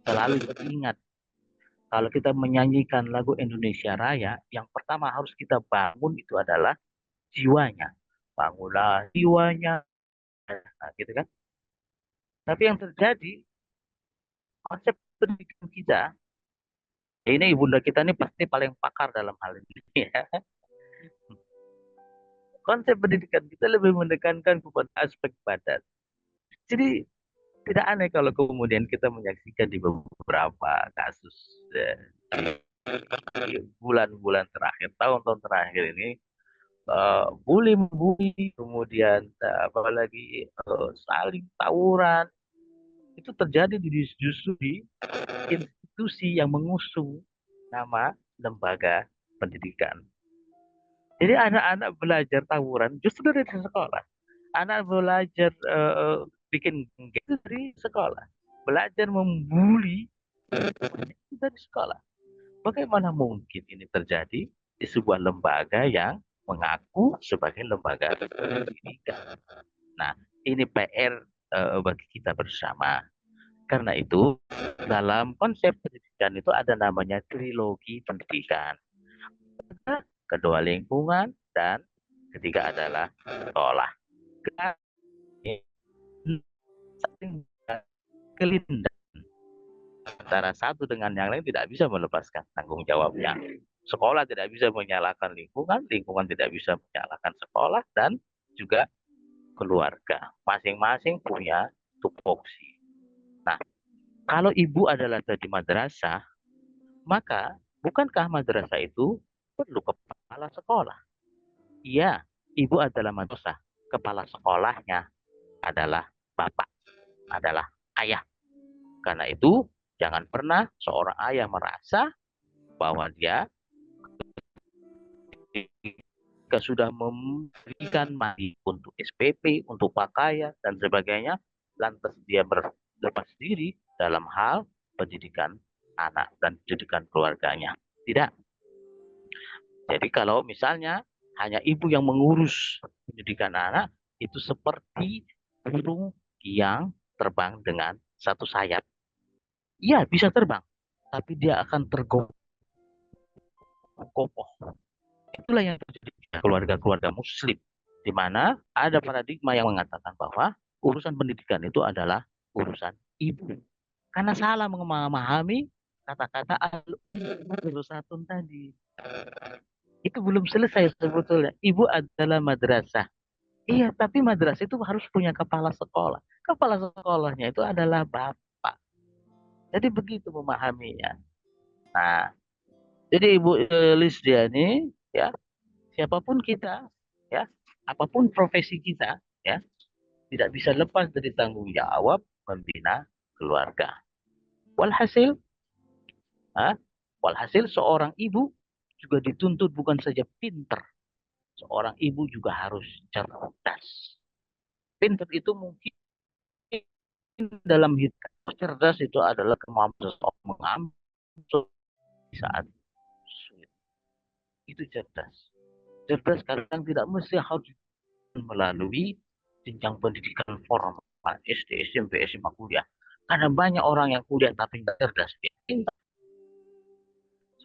selalu ingat, kalau kita menyanyikan lagu Indonesia Raya, yang pertama harus kita bangun itu adalah jiwanya. Bangunlah jiwanya. Nah, gitu kan? Tapi yang terjadi, konsep pendidikan kita, ini ibunda kita ini pasti paling pakar dalam hal ini. Ya. Konsep pendidikan kita lebih menekankan kepada aspek badan. Jadi tidak aneh kalau kemudian kita menyaksikan di beberapa kasus bulan-bulan terakhir, tahun-tahun terakhir ini, bully, kemudian apalagi saling tawuran, itu terjadi justru di institusi yang mengusung nama lembaga pendidikan. Jadi anak-anak belajar tawuran justru dari sekolah. Anak belajar bikin itu dari sekolah. Belajar membuli itu dari sekolah. Bagaimana mungkin ini terjadi di sebuah lembaga yang mengaku sebagai lembaga pendidikan? Nah, ini PR bagi kita bersama. Karena itu, dalam konsep pendidikan itu ada namanya trilogi pendidikan. Kedua lingkungan, dan ketiga adalah sekolah. Saling kelindan antara satu dengan yang lain tidak bisa melepaskan tanggung jawabnya. Sekolah tidak bisa menyalahkan lingkungan, lingkungan tidak bisa menyalahkan sekolah, dan juga keluarga. Masing-masing punya tupoksi. Nah, kalau ibu adalah tadi madrasah, maka bukankah madrasah itu perlu kepala sekolah? Iya, ibu adalah madrasah. Kepala sekolahnya adalah bapak, adalah ayah. Karena itu, jangan pernah seorang ayah merasa bahwa dia sudah memberikan mati untuk SPP, untuk pakaian, dan sebagainya, lantas dia berlepas diri dalam hal pendidikan anak dan pendidikan keluarganya. Tidak. Jadi kalau misalnya hanya ibu yang mengurus pendidikan anak, itu seperti burung yang terbang dengan satu sayap. Iya, bisa terbang, tapi dia akan tergopoh. Itulah yang terjadi di keluarga-keluarga muslim, di mana ada paradigma yang mengatakan bahwa urusan pendidikan itu adalah urusan ibu. Karena salah memahami kata-kata al-urusatun tadi. Itu belum selesai sebetulnya. Ibu adalah madrasah. Iya, tapi madrasah itu harus punya kepala sekolah. Kepala sekolahnya itu adalah bapak. Jadi begitu memahaminya. Nah, jadi Ibu Lisdiani, ya, siapapun kita, ya, apapun profesi kita, ya, tidak bisa lepas dari tanggung jawab membina keluarga. Walhasil, walhasil seorang ibu juga dituntut bukan saja pinter, seorang ibu juga harus cerdas. Pinter itu mungkin dalam hidup, cerdas itu adalah kemampuan seseorang mengambil saat sulit. Itu cerdas. Cerdas kadang tidak mesti harus melalui jenjang pendidikan formal, SD, SMP, SMA, kuliah. Karena banyak orang yang kuliah tapi tidak cerdas.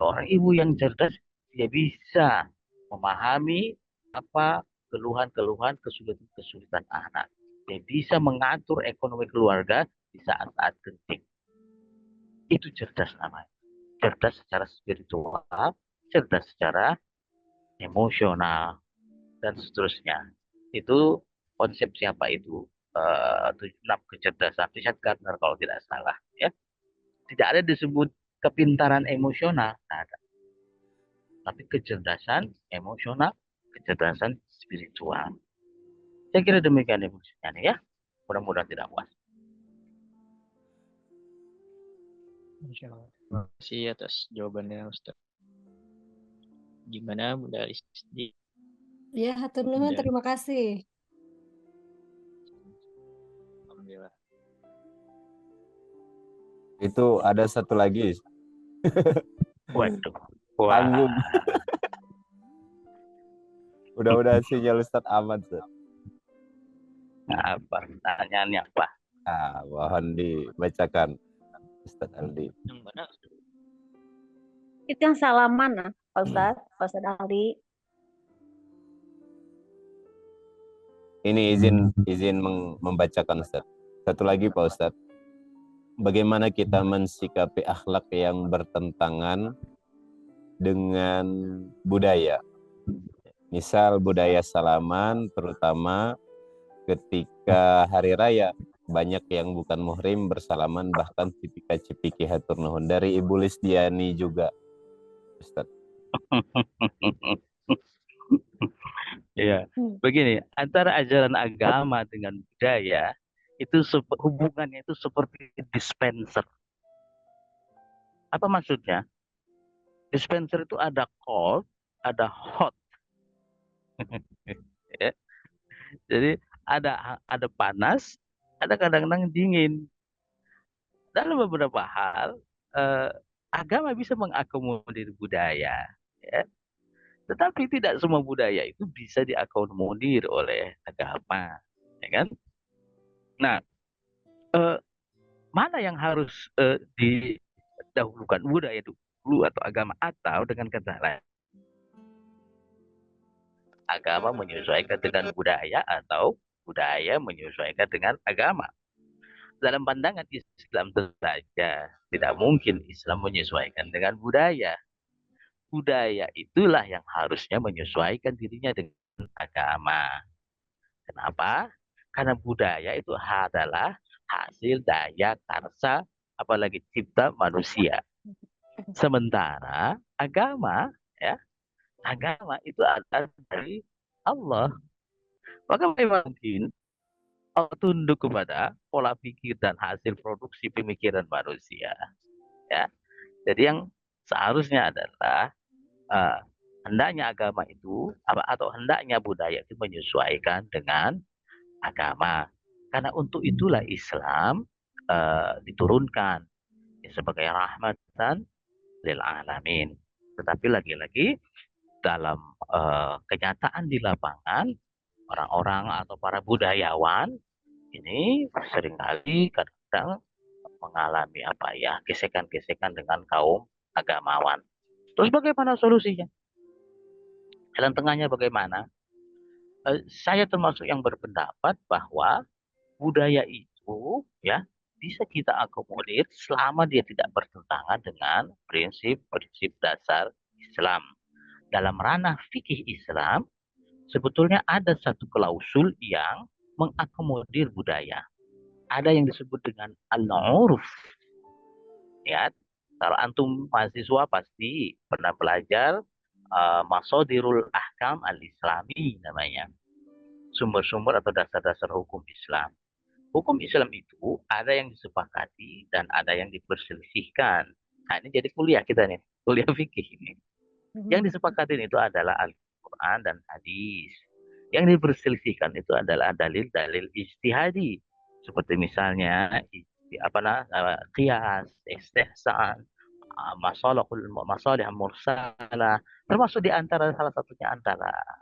Seorang ibu yang cerdas, dia bisa memahami apa keluhan-keluhan, kesulitan-kesulitan anak. Dia bisa mengatur ekonomi keluarga di saat-saat genting. Itu cerdas namanya. Cerdas secara spiritual, cerdas secara emosional, dan seterusnya. Itu konsep siapa itu? 6 kecerdasan Richard Gardner kalau tidak salah. Ya. Tidak ada disebut kepintaran emosional. Tidak ada. Tapi kecerdasan emosional, kecerdasan spiritual. Saya kira demikian evolusinya ya. Mudah-mudahan tidak puas. Insya Allah. Terima kasih atas jawabannya Ustaz. Gimana Bunda Listi? Ya, hatur nuhun, Dan terima kasih. alhamdulillah. Itu ada satu lagi, Waduh. tanggung. Wah. Mudah-mudahan sinyal Ustaz aman, Ustaz. Nah, pertanyaannya apa? Mohon dibacakan Ustaz Aldi. Yang mana? Itu yang salaman nah, Pak Ustaz Aldi. Ini izin membacakan Ustaz. Satu lagi Pak Ustaz. Bagaimana kita mensikapi akhlak yang bertentangan dengan budaya? Misal budaya salaman, terutama ketika hari raya, banyak yang bukan muhrim bersalaman, bahkan cipika-cipiki hatur nuhun. Dari Ibu Lisdiani juga, Ustaz. Ya, begini, antara ajaran agama dengan budaya itu hubungannya itu seperti dispenser. Apa maksudnya? Dispenser itu ada cold, ada hot. Ya. Jadi ada panas, ada kadang-kadang dingin. Dalam beberapa hal, agama bisa mengakomodir budaya, ya. Tetapi tidak semua budaya itu bisa diakomodir oleh agama, ya kan? Nah, mana yang harus didahulukan, budaya dulu atau agama, atau dengan kata lain, agama menyesuaikan dengan budaya atau budaya menyesuaikan dengan agama? Dalam pandangan Islam tentu saja tidak mungkin Islam menyesuaikan dengan budaya. Budaya itulah yang harusnya menyesuaikan dirinya dengan agama. Kenapa? Karena budaya itu adalah hasil daya karsa, apalagi cipta manusia. Sementara agama, ya, agama itu adalah dari Allah. Maka memang mungkin Allah tunduk kepada pola pikir dan hasil produksi pemikiran manusia. Ya, jadi yang seharusnya adalah hendaknya agama itu atau hendaknya budaya itu menyesuaikan dengan agama. Karena untuk itulah Islam diturunkan sebagai rahmatan lil alamin. Tetapi lagi-lagi dalam kenyataan di lapangan, orang-orang atau para budayawan ini seringkali kadang mengalami gesekan-gesekan dengan kaum agamawan. Terus bagaimana solusinya? Jalan tengahnya bagaimana? Saya termasuk yang berpendapat bahwa budaya itu ya bisa kita akomodir selama dia tidak bertentangan dengan prinsip-prinsip dasar Islam. Dalam ranah fikih Islam, sebetulnya ada satu klausul yang mengakomodir budaya. Ada yang disebut dengan al-urf. Ya, kalau antum mahasiswa pasti pernah belajar Masadirul Ahkam al-Islami namanya. Sumber-sumber atau dasar-dasar hukum Islam. Hukum Islam itu ada yang disepakati dan ada yang diperselisihkan. Nah, ini jadi kuliah kita nih, kuliah fikih ini. Yang disepakati itu adalah Al-Quran dan hadis. Yang diperselisihkan itu adalah dalil-dalil ijtihadi. Seperti misalnya qiyas, istihsan, masalih mursalah. Termasuk di antara salah satunya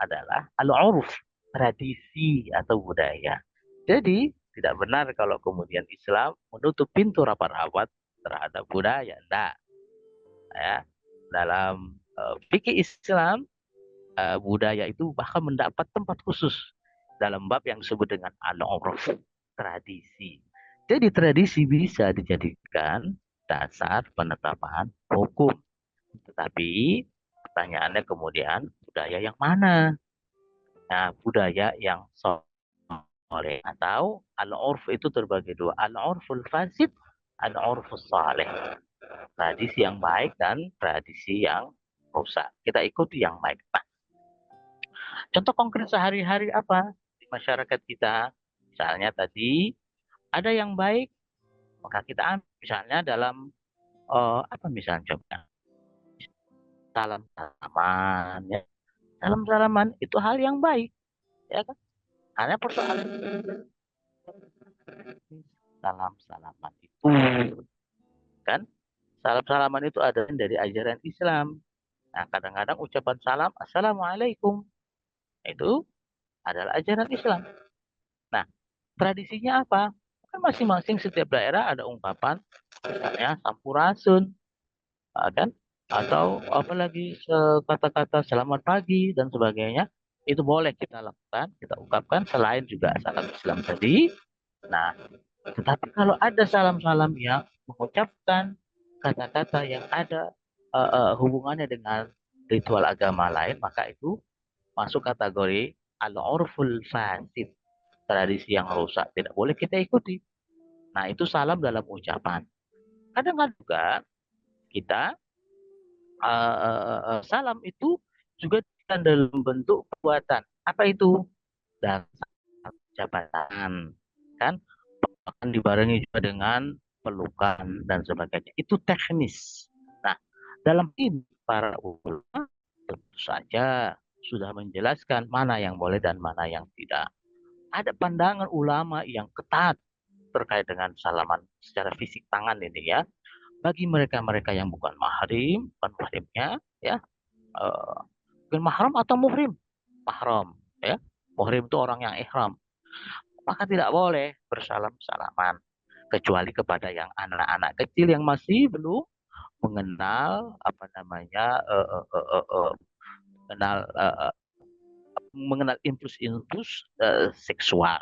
adalah al-urf, tradisi atau budaya. Jadi tidak benar kalau kemudian Islam menutup pintu rapat-rapat terhadap budaya. Enggak. Ya. dalam fikih Islam, budaya itu bahkan mendapat tempat khusus dalam bab yang disebut dengan al-urf, tradisi. Jadi tradisi bisa dijadikan dasar penetapan hukum. Tetapi pertanyaannya kemudian budaya yang mana? Nah, budaya yang soleh atau al-urf itu terbagi dua. Al-urful fasid, al-urful saleh. Tradisi yang baik dan tradisi yang rusak. Kita ikuti yang baik. Nah, contoh konkret sehari-hari apa di masyarakat kita? Misalnya tadi ada yang baik, maka kita ambil misalnya dalam apa misalnya coba salam salaman ya. Salam salaman itu hal yang baik, ya kan? Hanya persoalan salam salaman itu kan salam salaman itu ada dari ajaran Islam. Nah, kadang-kadang ucapan salam assalamualaikum itu adalah ajaran Islam. Nah, tradisinya apa? Kan masing-masing setiap daerah ada ungkapan, misalnya sampurasun, kan? Atau apalagi kata-kata selamat pagi dan sebagainya. Itu boleh kita lakukan, kita ungkapkan selain juga salam Islam tadi. Nah, tetapi kalau ada salam-salam yang mengucapkan kata-kata yang ada hubungannya dengan ritual agama lain, maka itu masuk kategori al-urful fasid, tradisi yang rusak, tidak boleh kita ikuti. Nah, itu salam dalam ucapan. Kadang-kadang juga kita salam itu juga dalam bentuk perbuatan. Apa itu? Dan jabatan, kan? Akan dibarengi juga dengan pelukan dan sebagainya. Itu teknis. Nah, dalam ini para ulama tentu saja sudah menjelaskan mana yang boleh dan mana yang tidak. Ada pandangan ulama yang ketat terkait dengan salaman secara fisik tangan ini ya. Bagi mereka-mereka yang bukan mahrim, bukan mahrimnya, ya, bukan mahram atau muhrim, mahram, ya, muhrim itu orang yang ihram, maka tidak boleh bersalam-salaman kecuali kepada yang anak-anak kecil yang masih belum mengenal apa namanya mengenal mengenal impuls-impuls seksual,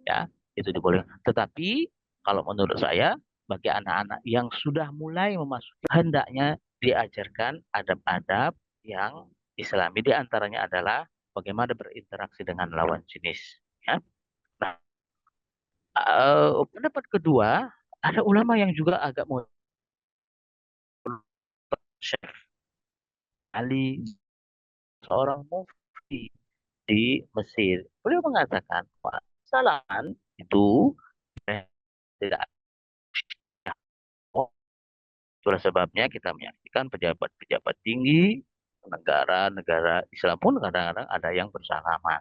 ya, itu dibolehkan. Tetapi kalau menurut saya bagi anak-anak yang sudah mulai memasuki hendaknya diajarkan adab-adab yang Islami, di antaranya adalah bagaimana berinteraksi dengan lawan jenis, ya. Nah, pendapat kedua, ada ulama yang juga agak Syekh Ali, seorang mufti di Mesir. Beliau mengatakan bahwa kesalahan itu tidak. Itulah sebabnya kita menyaksikan pejabat-pejabat tinggi negara-negara Islam pun kadang-kadang ada yang bersalaman.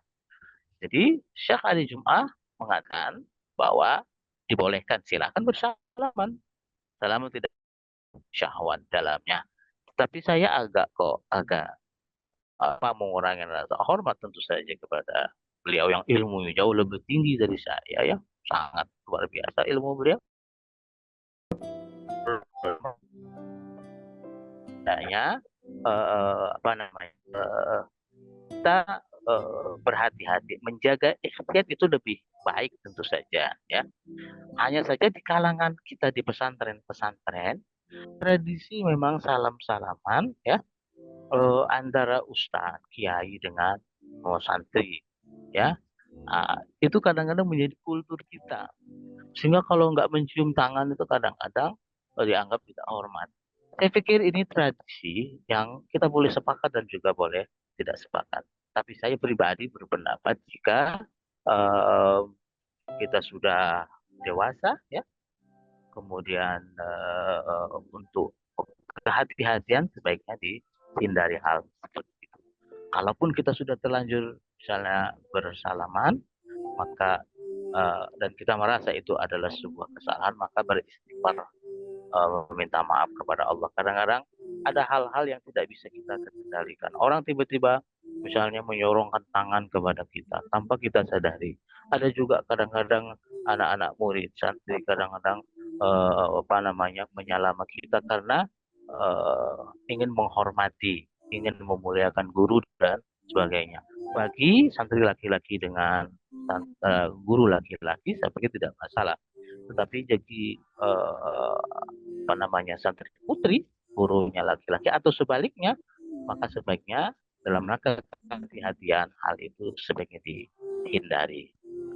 Jadi Syekh Ali Jum'ah mengatakan bahwa dibolehkan, silakan bersalaman. Salaman tidak syahwat dalamnya. Tapi saya agak mengurangi rasa hormat tentu saja kepada beliau yang ilmunya jauh lebih tinggi dari saya, ya, sangat luar biasa ilmu beliau. Hanya apa namanya kita berhati-hati menjaga ikhtiyat itu lebih baik tentu saja, ya. Hanya saja di kalangan kita di pesantren-pesantren tradisi memang salam-salaman, ya, antara ustadz kiai dengan santri, ya. Itu kadang-kadang menjadi kultur kita, sehingga kalau nggak mencium tangan itu kadang-kadang dianggap tidak hormat. Saya pikir ini tradisi yang kita boleh sepakat dan juga boleh tidak sepakat. Tapi saya pribadi berpendapat jika kita sudah dewasa, ya, kemudian untuk kehati-hatian sebaiknya dihindari hal seperti itu. Kalaupun kita sudah terlanjur misalnya bersalaman, maka dan kita merasa itu adalah sebuah kesalahan, maka beristighfar, meminta maaf kepada Allah. Kadang-kadang ada hal-hal yang tidak bisa kita kendalikan. Orang tiba-tiba misalnya menyorongkan tangan kepada kita tanpa kita sadari. Ada juga kadang-kadang anak-anak murid santri kadang-kadang apa namanya menyalama kita karena ingin menghormati, ingin memuliakan guru dan sebagainya. Bagi santri laki-laki dengan guru laki-laki, saya pikir tidak masalah. Tetapi jadi santri putri, gurunya laki-laki atau sebaliknya, maka sebaiknya dalam rangka kehati-hatian hal itu sebaiknya dihindari.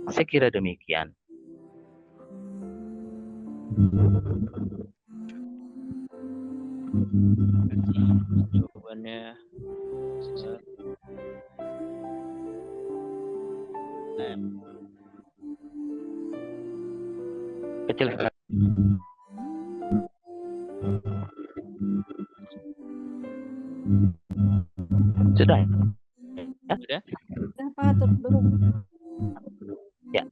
Saya kira demikian. Jawabannya Ustaz. Kecil. Sudah. Ya? Sudah? Kenapa atur dulu? Ya.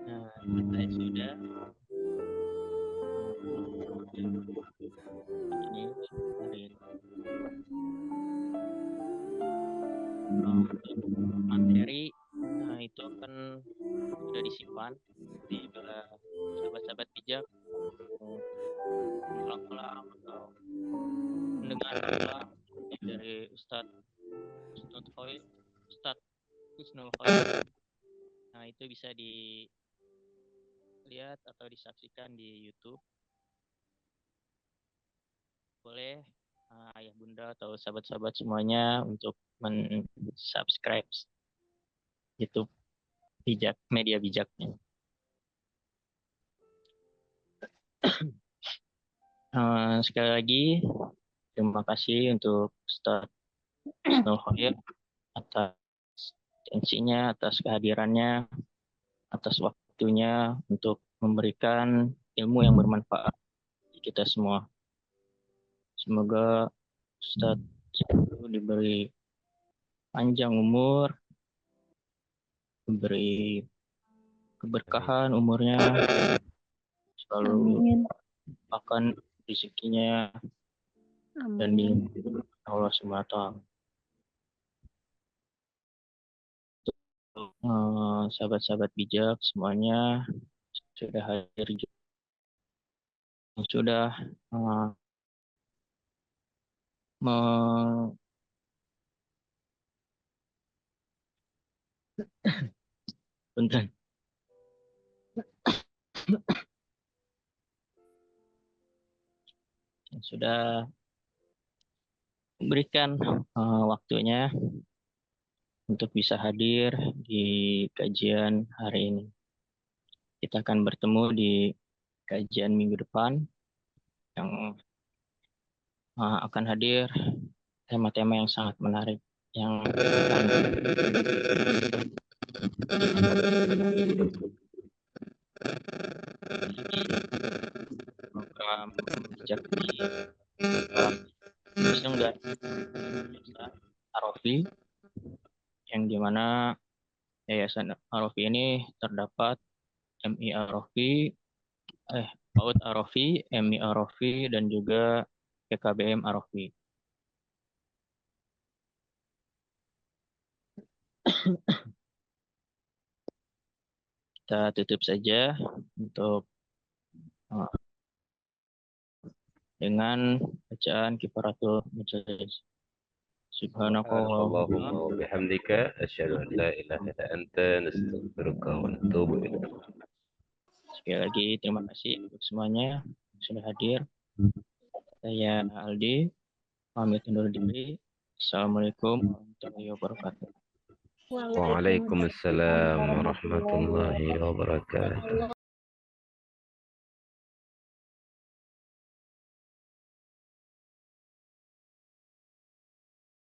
Nah, saya sudah. Ini hari materi, nah itu akan sudah disimpan di sahabat-sahabat bijak ulang-ulang atau mendengar ulang dari Ustadz Husnul Khoir. Nah itu bisa dilihat atau disaksikan di YouTube. Boleh ayah bunda atau sahabat-sahabat semuanya untuk subscribe YouTube bijak, media bijaknya. Sekali lagi terima kasih untuk Ustadz Husnul Khoir atas atensinya, atas kehadirannya, atas waktunya untuk memberikan ilmu yang bermanfaat bagi kita semua. Semoga Ustadz diberi panjang umur, diberi keberkahan umurnya, selalu akan rezekinya dan di Allah SWT. Sahabat-sahabat bijak semuanya sudah hadir juga, sudah bentar. Sudah memberikan waktunya untuk bisa hadir di kajian hari ini. Kita akan bertemu di kajian minggu depan yang akan hadir tema-tema yang sangat menarik yang program bijak di Muslim Arofi, yang dimana Yayasan Arofi ini terdapat MI Arofi, PAUD Arofi, MI Arofi, dan juga PKBM Arofi. Kita tutup saja untuk dengan bacaan Kifaratul Majelis. Subhanakallahumma wa bihamdika asyhadu an la ilaha illa anta nastaghfiruka wa natubu ilaik. Sekali lagi terima kasih untuk semuanya yang sudah hadir. Saya Aldi, pamit undur diri. Assalamualaikum warahmatullahi wabarakatuh. Waalaikumsalam warahmatullahi wabarakatuh.